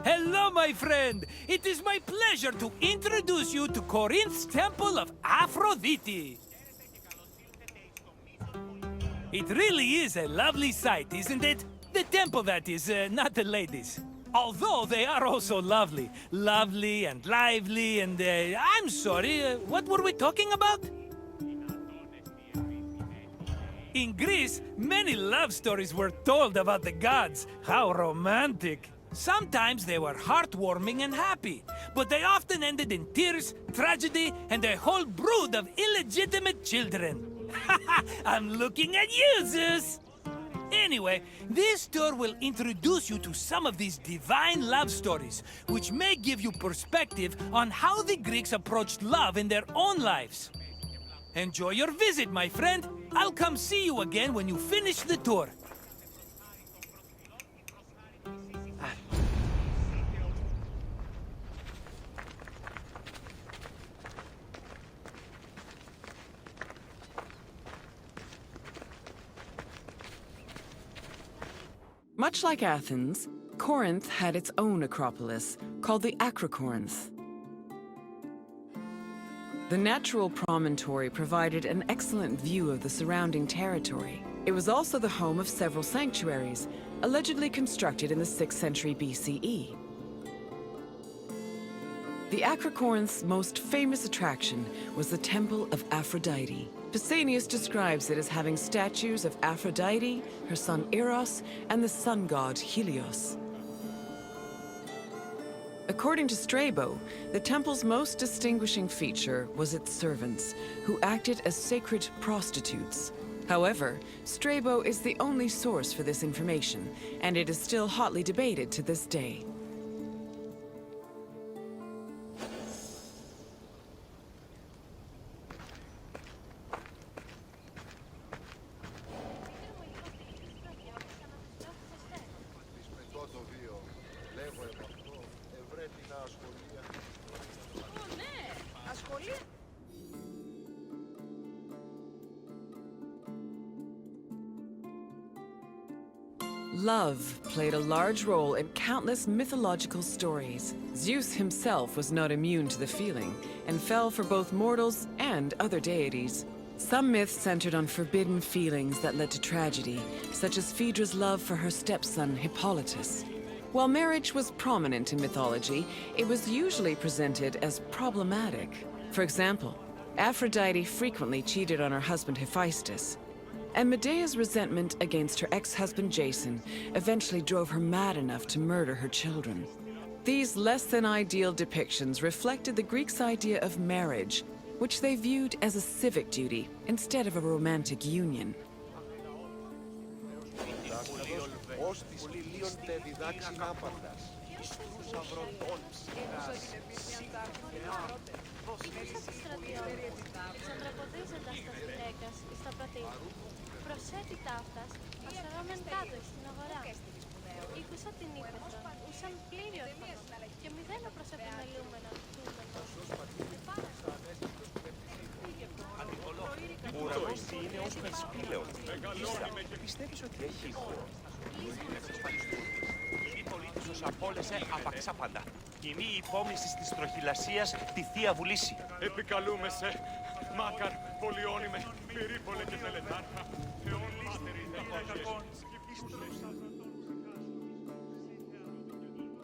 Hello, my friend. It is my pleasure to introduce you to Corinth's Temple of Aphrodite. It really is a lovely sight, isn't it? The temple, that is, not the ladies. Although they are also lovely. Lovely and lively and, I'm sorry, what were we talking about? In Greece, many love stories were told about the gods. How romantic. Sometimes they were heartwarming and happy, but they often ended in tears, tragedy, and a whole brood of illegitimate children. I'm looking at you, Zeus! Anyway, this tour will introduce you to some of these divine love stories, which may give you perspective on how the Greeks approached love in their own lives. Enjoy your visit, my friend. I'll come see you again when you finish the tour. Much like Athens, Corinth had its own acropolis, called the Acrocorinth. The natural promontory provided an excellent view of the surrounding territory. It was also the home of several sanctuaries, allegedly constructed in the 6th century BCE. The Acrocorinth's most famous attraction was the Temple of Aphrodite. Pausanias describes it as having statues of Aphrodite, her son Eros, and the sun god Helios. According to Strabo, the temple's most distinguishing feature was its servants, who acted as sacred prostitutes. However, Strabo is the only source for this information, and it is still hotly debated to this day. Love played a large role in countless mythological stories. Zeus himself was not immune to the feeling, and fell for both mortals and other deities. Some myths centered on forbidden feelings that led to tragedy, such as Phaedra's love for her stepson Hippolytus. While marriage was prominent in mythology, it was usually presented as problematic. For example, Aphrodite frequently cheated on her husband Hephaestus, and Medea's resentment against her ex-husband Jason eventually drove her mad enough to murder her children. These less-than-ideal depictions reflected the Greeks' idea of marriage, which they viewed as a civic duty instead of a romantic union. Προσέτητα αυτάς, ασφαλόμεν κάτω στην αγορά. Ήκουσα την ύπεθρο, ούσαν πλήριο και μηδέν προσεπιμελούμενο Ο ουρανός είναι ως περισπήλαιο. Πιστεύεις ότι έχει χώρο? Η πολίτης τους απόλυσε απαξάπαντα. Κοινή υπόμνηση της τροχηλασίας τη Θεία Βουλήση. Επικαλούμε σε Μάκαρ, Πολυώνυμε, Πυρήπολε και Τελετάρχα, αιώνιστερη κακών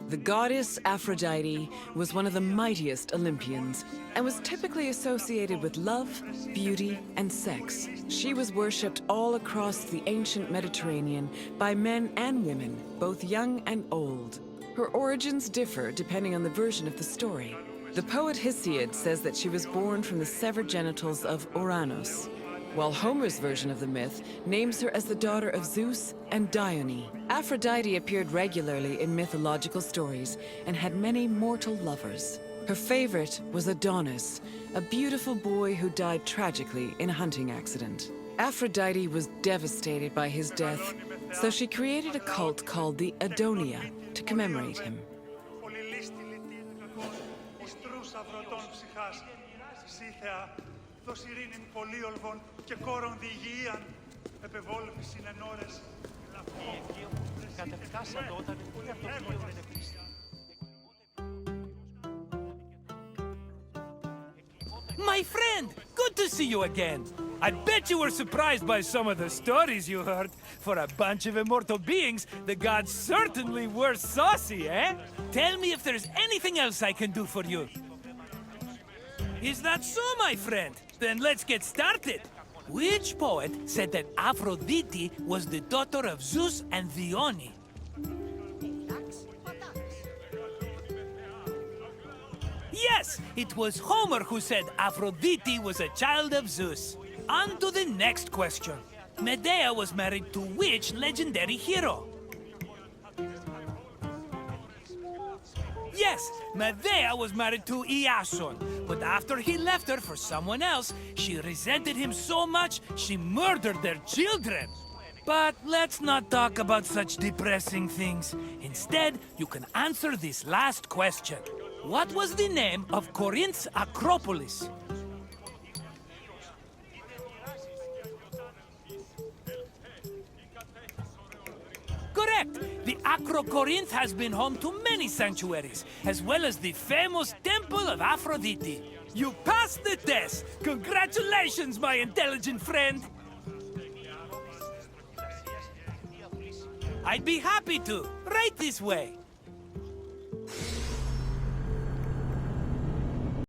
The goddess Aphrodite was one of the mightiest Olympians and was typically associated with love, beauty, and sex. She was worshipped all across the ancient Mediterranean by men and women, both young and old. Her origins differ depending on the version of the story. The poet Hesiod says that she was born from the severed genitals of Uranus, while Homer's version of the myth names her as the daughter of Zeus and Dione. Aphrodite appeared regularly in mythological stories and had many mortal lovers. Her favorite was Adonis, a beautiful boy who died tragically in a hunting accident. Aphrodite was devastated by his death, so she created a cult called the Adonia to commemorate him. Δος ειρήνην πολύολβων και κόρων διηγείαν, επεβόλμησιν εν ώρες. Κατεφτάσατε όταν το πλοίο δεν επίσης. My friend, good to see you again. I bet you were surprised by some of the stories you heard. For a bunch of immortal beings, the gods certainly were saucy, eh? Tell me if there's anything else I can do for you. Is that so, my friend? Then let's get started. Which poet said that Aphrodite was the daughter of Zeus and Dione? Yes, it was Homer who said Aphrodite was a child of Zeus. On to the next question. Medea was married to which legendary hero? Yes, Medea was married to Iason, but after he left her for someone else, she resented him so much she murdered their children. But let's not talk about such depressing things. Instead, you can answer this last question. What was the name of Corinth's Acropolis? Correct! The Acro-Corinth has been home to many sanctuaries, as well as the famous Temple of Aphrodite. You passed the test! Congratulations, my intelligent friend! I'd be happy to. Right this way.